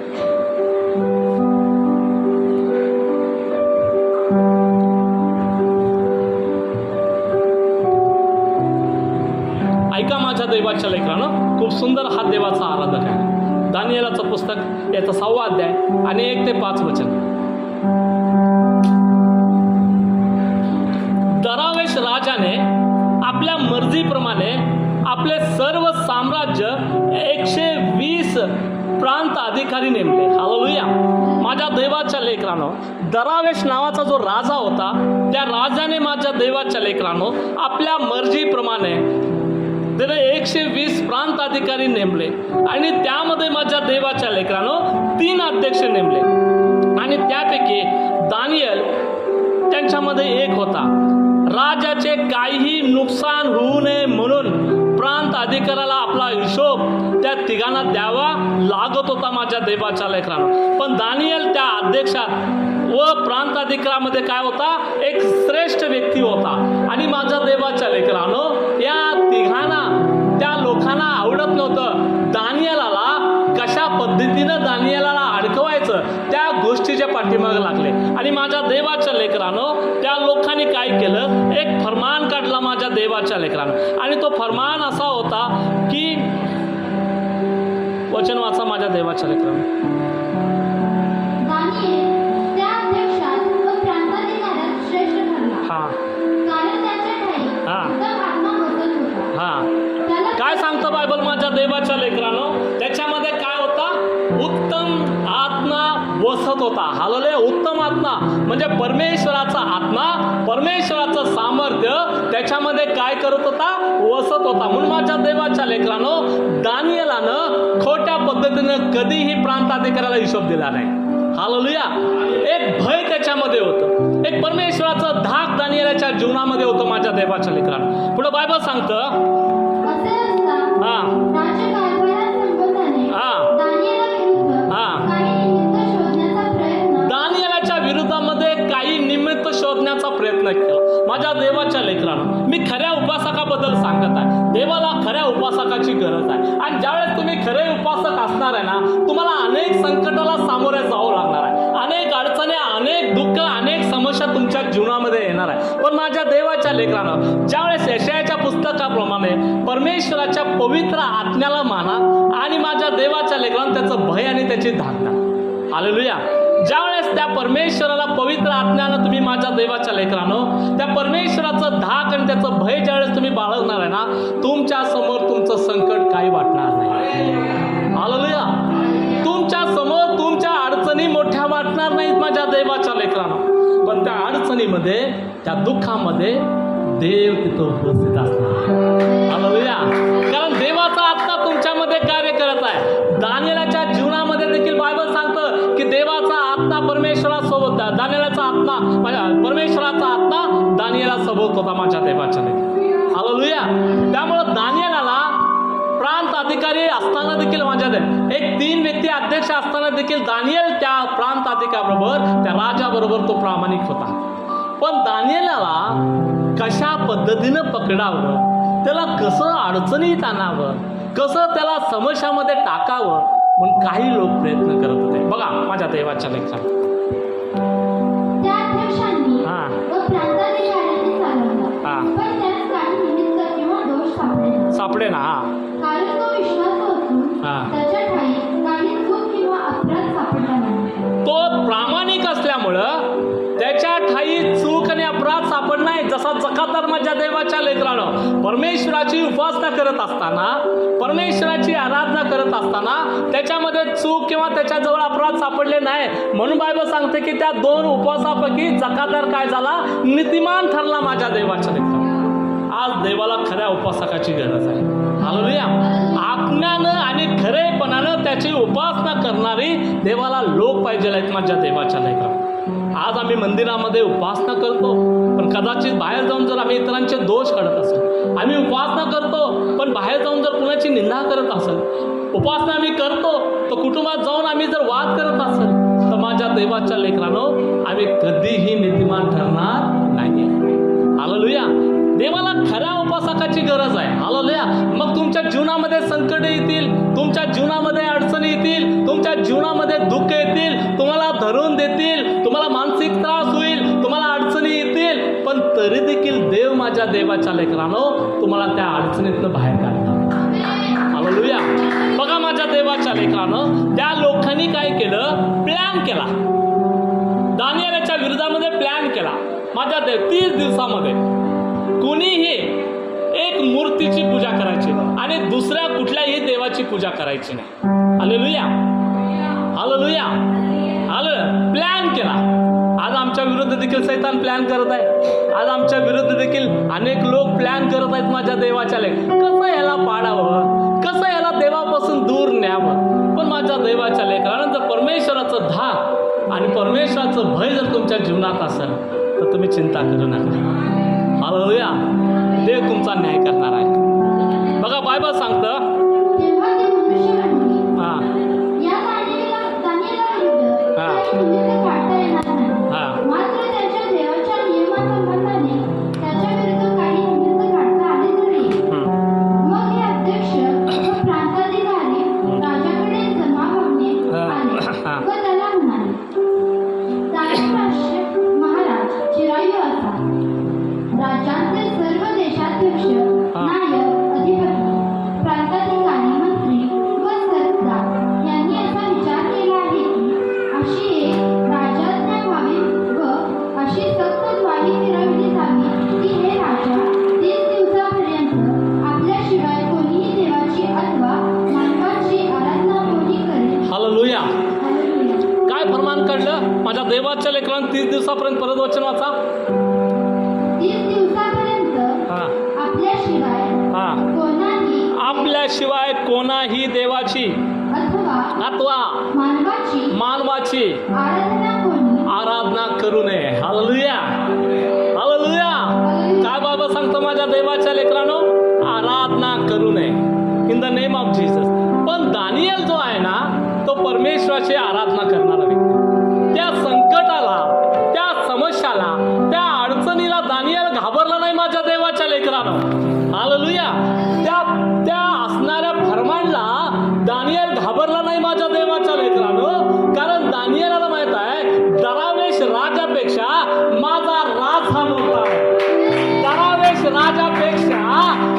ऐका माझ्या देवाच्या लेकरानं, खूप सुंदर हा देवाचा आराधक आहे. दानिएलाचं पुस्तक याचा 6वा अध्याय आणि 1 ते 5 वचन. दरावेश राजाने आपल्या मर्जीप्रमाणे आपले सर्व साम्राज्य 120 प्रांत अधिकारी नेमले. हालेलुया. माझ्या देवाच्या लेकरांनो, दरावेश नावाचा जो राजा होता त्या राजाने माझ्या देवाच्या लेकरांनो आपल्या मर्जीप्रमाणे त्याने 120 प्रांत अधिकारी नेमले आणि त्यामध्ये माझ्या देवाच्या लेकरांनो 3 अध्यक्ष नेमले आणि त्यापैकी दानिएल त्यांच्यामध्ये एक होता. राजाचे काहीही नुकसान होऊ नये म्हणून प्रांत अधिकाऱ्याला आपला हिशोब त्या तिघांना द्यावा लागत होता माझ्या देवाच्या लेकरांनो. पण दानिएल त्या अध्यक्षात व प्रांत अधिकाऱ्यामध्ये काय होता? एक श्रेष्ठ व्यक्ती होता आणि माझ्या देवाच्या लेकरांनो या तिघांना त्या लोकांना आवडत नव्हतं. दानिएलाला कशा पद्धतीनं दानिएलाला अडकवायचं त्या गोष्टीच्या पाठीमागे लागले आणि माझ्या देवाच्या लेकरांनो त्या लोकांनी काय केलं? एक फरमान काढला माझ्या देवाच्या लेकरांनो आणि तो फरमान असा होता की वचन वाचा माझ्या देवाच्या लेकरांनो. काय सांगतं बायबल माझ्या देवाच्या लेकरांनो? त्याच्यामध्ये काय होता? उत्तम आत्मा वसत होता. हालेलुया. उत्तम आत्मा म्हणजे परमेश्वराचा आत्मा, परमेश्वराचं सामर्थ्य त्याच्यामध्ये काय करत होता? वसत होता. म्हणून माझ्या देवाच्या लेकरांनो दानिएलानं खोट्या पद्धतीनं कधीही प्रांताधिकाऱ्याला हिशोब दिला नाही. हालेलुया. एक भय त्याच्यामध्ये होतं, एक परमेश्वराचं धाक दानिएलाच्या जीवनामध्ये होतं माझ्या देवाच्या लेकरांनो. पुढे बायबल सांगतं दानिएलाच्या विरुद्धामध्ये काही निमित्त शोधण्याचा प्रयत्न केला. माझ्या देवाच्या लेकरांनो मी खऱ्या उपासकाबद्दल सांगत आहे. देवाला खऱ्या उपासकाची गरज आहे आणि ज्यावेळेस तुम्ही खरे उपासक असणार आहे ना, तुम्हाला अनेक संकटाला सामोरे जावं लागणार आहे, अनेक अडचणी, अनेक दुःख, अनेक समस्या तुमच्या जीवनामध्ये येणार आहे. पण माझ्या देवाच्या लेकरांनो ज्यावेळेस यशायाच्या पुस्तकाप्रमाणे परमेश्वराच्या पवित्र आज्ञाला माना आणि माझ्या देवाच्या लेकरांनो त्याचं भय आणि त्याची धारणा. हालेलुया. ज्यावेळेस त्या परमेश्वराला पवित्र आज्ञानं तुम्ही माझ्या देवाच्या लेकरांनो त्या परमेश्वराचं धाक आणि त्याचं भय ज्यावेळेस तुम्ही बाळगणार आहे ना, तुमच्या समोर तुमचं संकट काही वाटणार नाही. कष्टामध्ये, त्या दुःखामध्ये देव तिथं उपस्थित असणार. हालेलुया. कारण देवाचा आत्मा तुमच्यामध्ये कार्य करत आहे. दानिएलाच्या जीवनामध्ये देखील बायबल सांगतं की देवाचा आत्मा परमेश्वरासोबत, दानिएलाचा आत्मा, परमेश्वराचा आत्मा दानिएला सोबत होता माझ्या देवाच्या लेकरांनो. हालेलुया. त्यामुळं दानिएलाला प्रांत अधिकारी असताना देखील एक 3 व्यक्ती अध्यक्ष असताना देखील दानिएल त्या प्रांत अधिकाऱ्याबरोबर, त्या राजाबरोबर तो प्रामाणिक होता. पण दानिएलाला कशा पद्धतीनं पकडावं, त्याला कसं अडचणीत आणावं, कसं त्याला समस्यामध्ये टाकावं म्हणून काही लोक प्रयत्न करत होते. बघा माझ्या देवाच्या लेकरांनो, त्या अध्यक्षांनी व प्रांताधिकाऱ्यांनी चालवला, पण त्यास काही निमित्त किंवा दोष सापडे ना. कारण तो विश्वासू असून त्याच्या ठाई काही चूक किंवा अपराध सापडला नाही. तो प्रामाणिक असल्यामुळं त्याच्या ठाई चूक आणि अपराध सापड नाही. जसा जकातर माझ्या देवाच्या लेकरानं परमेश्वराची उपासना करत असताना, परमेश्वराची आराधना करत असताना त्याच्यामध्ये चूक किंवा त्याच्याजवळ अपराध सापडले नाही. म्हणून बायबल सांगते की त्या 2 उपवासापैकी जकातर काय झाला, नीतिमान ठरला माझ्या देवाच्या लेकरानं. आज देवाला खऱ्या उपासकाची गरज आहे. हालेलुया. आज्ञानं आणि खरेपणानं त्याची उपासना करणारी देवाला लोक पाहिजे आहेत माझ्या देवाच्या लेकरांनो. आज आम्ही मंदिरामध्ये उपासना करतो, पण कदाचित बाहेर जाऊन जर आम्ही इतरांचे दोष काढत असेल, आम्ही उपासना करतो पण बाहेर जाऊन जर कुणाची निंदा करत असेल, उपासना आम्ही करतो तर कुटुंबात जाऊन आम्ही जर वाद करत असेल, तर माझ्या देवाच्या लेकरांनो आम्ही कधीही नीतिमान ठरणार नाही. हालेलुया. देवाला खऱ्या उपासकाची गरज आहे. हालेलुया. मग तुमच्या जीवनामध्ये संकट येतील, तुमच्या जीवनामध्ये अडचणी येतील, तुमच्या जीवनामध्ये दुःख येतील, तुम्हाला धरून देतील, तुम्हाला मानसिक त्रास होईल, तुम्हाला अडचणी येतील, पण तरी देखील देव माझ्या देवाच्या लेकरांनो तुम्हाला त्या अडचणीतनं बाहेर काढतात. हालेलुया. बघा माझ्या देवाच्या लेकरांनो, त्या लोकांनी काय केलं, प्लॅन केला. दानिएलाच्या विरोधामध्ये प्लॅन केला. माझ्या देव 30 दिवसामध्ये कोणीही एक मूर्तीची पूजा करायची आणि दुसऱ्या कुठल्याही देवाची पूजा करायची नाही. हालेलुया. हालेलुया. प्लॅन केला. आज आमच्या विरुद्ध देखील सैतान प्लॅन करत आहे. आज आमच्या विरुद्ध देखील अनेक लोक प्लॅन करत आहेत माझ्या देवाच्या लेक. कसं याला पाडावं, कसं याला देवापासून दूर न्यावं. पण माझ्या देवाच्या लेकरानं जर परमेश्वराचं धाक आणि परमेश्वराचं भय जर तुमच्या जीवनात असेल तर तुम्ही चिंता करू नका. हालेलुया. देव तुमचा न्याय करणार आहे. बघा बायबल सांगतं, राज्याचे सर्व देशाध्यक्ष, नायक, अधिपती, प्रांताधिकारी, मंत्री व सरदार यांनी असा विचार केला आहे की अशी एक राजाज्ञा व्हावी व अशी सक्त द्वारी फिरवली जावी की हे राजा 30 दिवसापर्यंत आपल्याशिवाय कोणीही देवाची अथवा मानवाची आराधना कोणी करेल. हालेलुया. काय फरमान काढलं माझ्या देवाच्या लेकरांना? 30 दिवसापर्यंत. परत वचन वाचा. 30 दिवसापर्यंत आपल्याशिवाय कोणाही देवाची अथवा मानवाची आराधना करू नये. हालेलुया. हालेलुया. काय बाबा सांगतो माझ्या देवाच्या लेकरांनो? आराधना करू नये in the name of Jesus. पण दानिएल जो आहे ना, तो परमेश्वराची आराधना करणारा व्यक्ती. त्या संकटाला, त्या समस्याला, त्या अडचणीला दानिएल घाबरला नाही माझ्या देवाच्या लेकरानं. हालेलुया. त्या असणाऱ्या फरमानला दानिएल घाबरला नाही माझ्या देवाच्या लेकरानं. कारण दानिएलाला माहित आहे दरावेश राजापेक्षा माझा राज हा मोठा आहे. दरावेश राजापेक्षा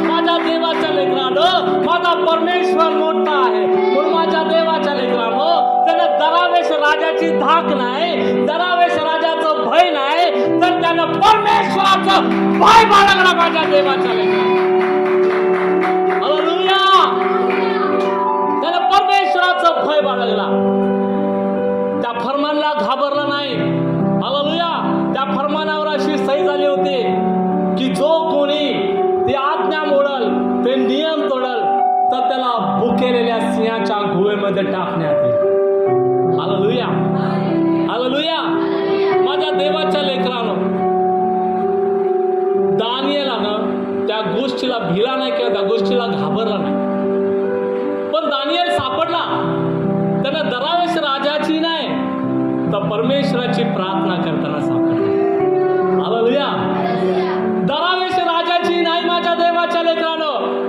माझ्या देवाच्या लेकरानं माझा परमेश्वर मोठा आहे. म्हणून माझ्या देवाच्या लेकरानं त्याने दरावेश राजाची धाक नाही, दरावेश राजाचं भय नाही, तर त्यानं परमेश्वराचं भय बाळगला माझ्या देवाच्या लेकरानं. हालेलुया. त्याने परमेश्वराचं भय बाळगला. त्या फरमानला घाबरला नाही. हालेलुया. त्या फरमानावर अशी गुहेमध्ये टाकण्यात येईल. Hallelujah, hallelujah. माझ्या देवाच्या लेकरानं, दानिएलानं त्या गोष्टीला भिला नाही किंवा त्या गोष्टीला घाबरला नाही. पण दानिएल सापडला. त्यानं दरावेश राजाची नाही तर परमेश्वराची प्रार्थना करताना सापडला. हालेलुया. दरावेश राजाची नाही माझ्या देवाच्या लेकरानं.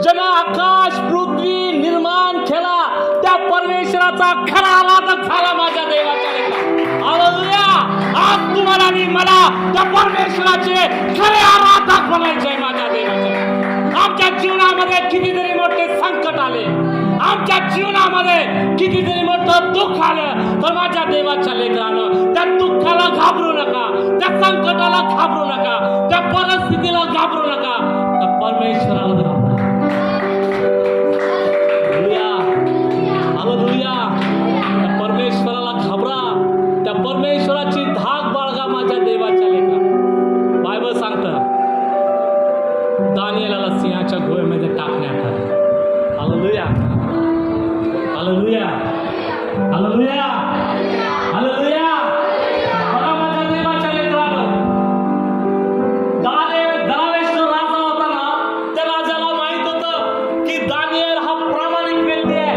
ज्यानं आकाश पृथ्वी निर्माण केला त्या परमेश्वराचा खरा आराधक झाला माझ्या देवाच्या लेकरानं. हालेलुया. आज तुम्हाला आणि मला त्या परमेश्वराचे खरे आराधक बनायचे माझ्या देवाच्या. आमच्या जीवनामध्ये कितीतरी मोठे संकट आले, आमच्या जीवनामध्ये कितीतरी मोठं दुःख आलं, तर माझ्या देवाच्या लेकरानं त्या दुःखाला घाबरू नका, त्या संकटाला घाबरू नका, त्या परिस्थितीला घाबरू नका, तर परमेश्वराला घाबरा. हालेलुया. त्या परमेश्वराला घाबरा, त्या परमेश्वराची धाक बाळगा माझ्या देवाच्या लेकरा. बायबल सांगतं दानिएलाला सिंहाच्या गुहेमध्ये टाकण्यात आले. Hallelujah, hallelujah, hallelujah, hallelujah. बघा माझ्या देवाच्या लेकरानं, दरावेश जो राजा होता ना, त्या राजाला माहित होतं की दानिएल हा प्रामाणिक व्यक्ती आहे.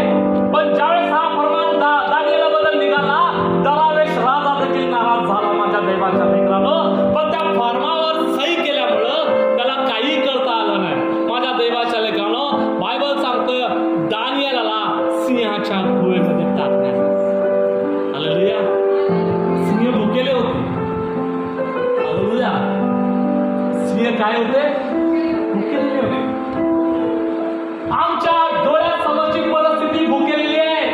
पण ज्यावेळेस हा फर्मान दानिएलाबद्दल निघाला, दरावेश राजा देखील नाराज झाला माझ्या देवाच्या लेकरानं. पण त्या फर्मावर सही केल्यामुळं त्याला काही करता आलं नाही माझ्या देवाच्या लेकरानं. बायबल सांगतं दानिएलाला सिंहाच्या गुहेमध्ये टाकण्यात आलं. हालेलुया. सिंह भुकेले होते. हालेलुया. सिंह काय होते? भुकेलेले होते. आमच्या डोळ्यासमोरची परिस्थिती भुकेलेली आहे.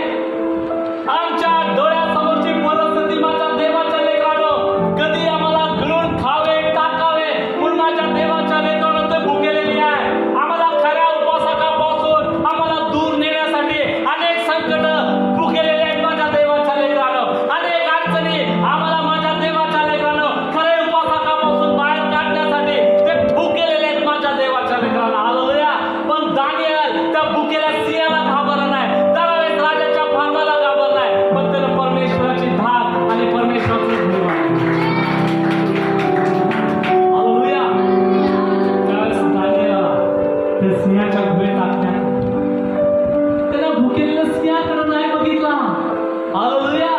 आमच्या डोळ्यासमोरची परिस्थिती माझ्या देवाच्या लेकरानं कधी आम्हाला गिळून खावे टाकावे म्हणून माझ्या देवाच्या लेकरानं ते भुकेलेली आहे. आम्हाला खऱ्या उपासकापासून आम्हाला दूर नेण्यासाठी अनेक संकट भुकेलेले आहेत माझ्या देवाच्या लेकरानं. अनेक अडचणी आम्हाला माझ्या देवाच्या लेकरानं खरे उपासकापासून बाहेर काढण्यासाठी ते भुकेलेले आहेत माझ्या देवाच्या लेकरानं. हालेलुया. पण दानिएल त्या भुकेल्या सिंहाला घाबरला नाही, दरावेश राजाच्या फर्माला घाबरला नाही, पण त्यानं परमेश्वराची धाक आणि परमेश्वराची भीती वाटली. हालेलुया. त्यावेळेस दानिएलाला ते सिंहाच्या गुहेत टाकण्यात त्यानं भुकेलेल्या सिंहाकडे नाही बघितला. हालेलुया.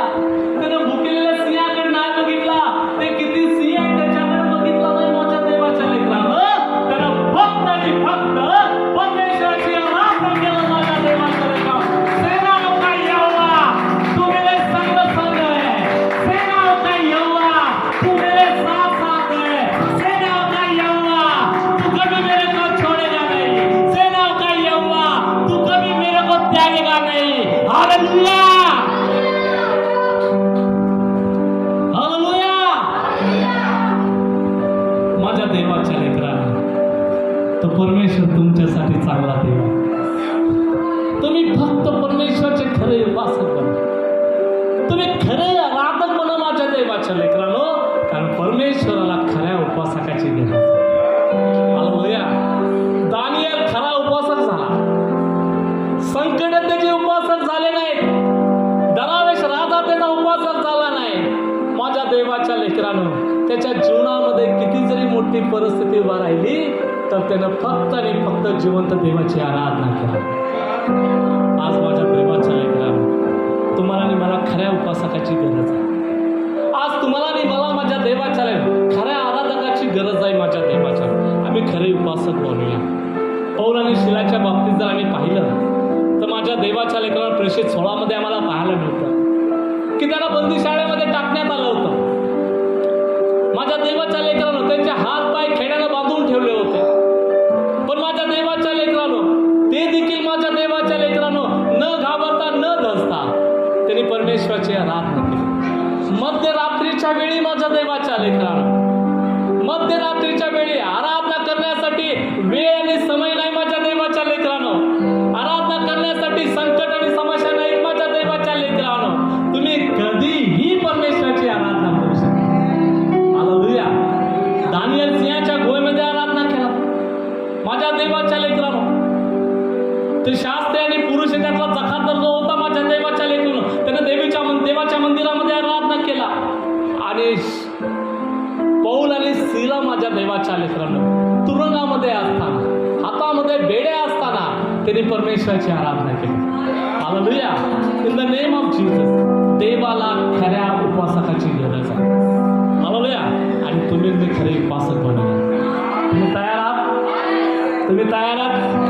त्यानं भुकेलेल्या सिंहाकडे नाही बघितला. ते किती सिंह आहेत त्याच्याकडे बघितला नाही माझ्या देवाच्या लेकरानं. त्यानं फक्त आणि फक्त परमेश्वराची आराधना केलं माझ्या देवाच्या लेकरानं. सेनाओं का यहोवा तू मेरे संग है, सेनाओं का यहोवा तू मेरे साथ है, सेनाओं का यहोवा तू कभी मेरे को छोड़ेगा नहीं, सेनाओं का यहोवा तू कभी मेरे को त्यागेगा नहीं. Hallelujah, hallelujah. माझ्या देवाच्या लेकरानं, तो परमेश्वर तुमच्यासाठी चांगला देव आहे. तुम्ही फक्त परमेश्वराचे खरे उपासक बना, तुम्ही खरे आराधक बना माझ्या देवाच्या लेकरानो, कारण परमेश्वराला खऱ्या उपासकाची गरज आहे. हालेलुया. दानिएल खरा उपासक झाला. संकटात त्याचे उपासक झाले नाहीत. दरावेश राजा त्याचा उपासक झाला नाही. माझ्या देवाच्या लेकरानं त्याच्या जीवनामध्ये किती जरी मोठी परिस्थिती उभा राहिली तर त्यानं फक्त आणि फक्त जिवंत देवाची आराधना केली. आज माझ्या देवाच्या लेकरानं तुम्हाला आणि मला खऱ्या उपासकाची गरज आहे. आज तुम्हाला आणि मला माझ्या देवाच्या खऱ्या आराधकाची गरज आहे माझ्या देवाच्या. आम्ही खरे उपासक बनूया. पौल आणि शिलाच्या बाबतीत जर आम्ही पाहिलं तर माझ्या देवाच्या लेकरानं प्रेषित 16 मध्ये आम्हाला पाहायला मिळतं की त्यांना बंदीशाळेमध्ये टाकण्यात आलं होतं. माझ्या देवाच्या लेकरानं त्यांचे हात पाय खेड्यानं बांधून ठेवले होते. पण माझ्या देवाच्या लेकरानं ते देखील माझ्या देवाच्या लेकरानं न घाबरता न धसता त्यांनी परमेश्वराची आराधना केली. मध्यरात्रीच्या वेळी माझ्या देवाच्या लेकरानं मध्यरात्रीच्या वेळी आराधना करण्यासाठी वेळ आणि समय नाही माझ्या देवाच्या लेकरानं. आराधना करण्यासाठी संकट आणि समस्या नाहीत माझ्या देवाच्या लेकरानं. तुम्ही कधीही परमेश्वराची आराधना करू शकता. हालेलुया. दानिएल सिंहाच्या गुहेमध्ये आराधना केला माझ्या देवाच्या लेकरानं. ते शास्त्री आणि पुरुष त्यातला जखातर जो होता आणि पौल आणि सीला माझ्या देवाच्या लेकरांना तुरुंगामध्ये असताना, हातामध्ये बेड्या असताना त्यांनी परमेश्वराची आराधना केली. Hallelujah. In the name of Jesus. देवाला खऱ्या उपासकाची गरज आहे. हालेलुया. आणि तुम्ही खरे उपासक बनवा. तुम्ही तयार आहात? तुम्ही तयार आहात?